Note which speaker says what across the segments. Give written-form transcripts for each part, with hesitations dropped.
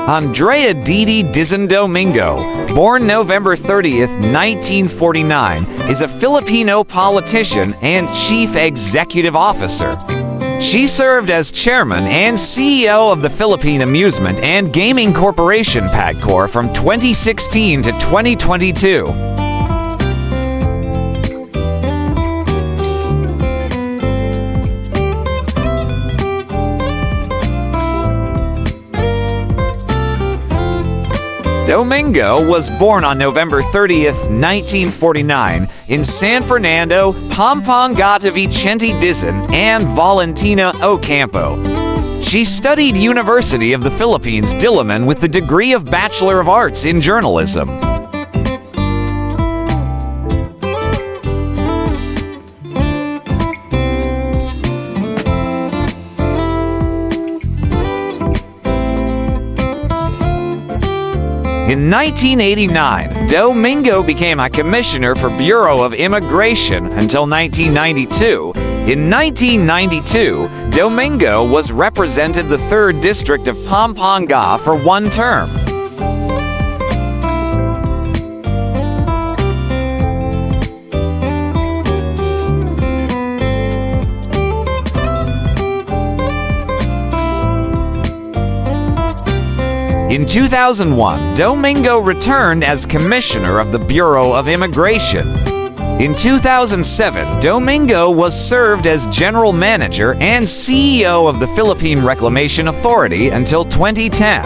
Speaker 1: Andrea Dizon Domingo, born November 30th, 1949, is a Filipino politician and chief executive officer. She served as chairman and CEO of the Philippine Amusement and Gaming Corporation PAGCOR from 2016 to 2022. Domingo was born on November 30th, 1949 in San Fernando, Pampanga to Vicente Dizon and Valentina Ocampo. She studied University of the Philippines, Diliman with the degree of Bachelor of Arts in Journalism. In 1989, Domingo became a commissioner for Bureau of Immigration until 1992. In 1992, Domingo was represented the 3rd District of Pampanga for one term. In 2001, Domingo returned as Commissioner of the Bureau of Immigration. In 2007, Domingo was served as General Manager and CEO of the Philippine Reclamation Authority until 2010.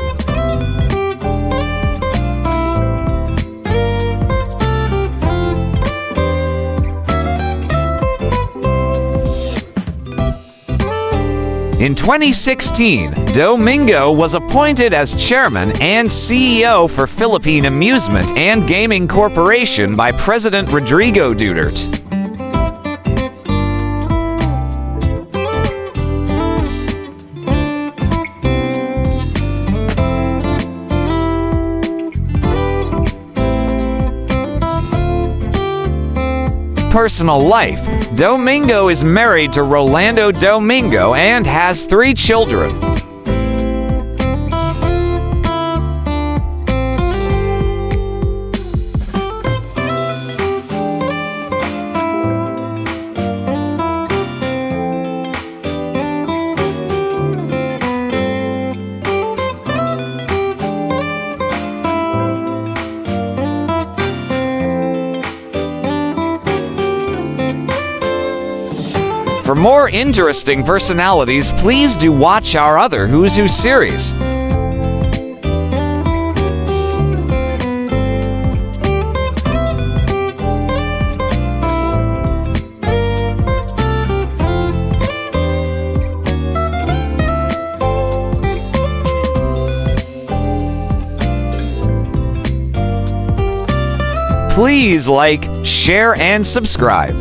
Speaker 1: In 2016, Domingo was appointed as Chairman and CEO for Philippine Amusement and Gaming Corporation by President Rodrigo Duterte. Personal life. Domingo is married to Rolando Domingo and has 3 children. For more interesting personalities, please do watch our other Who's Who series. Please like, share, and subscribe.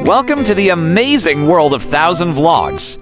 Speaker 1: Welcome to the amazing world of 1,000 vlogs.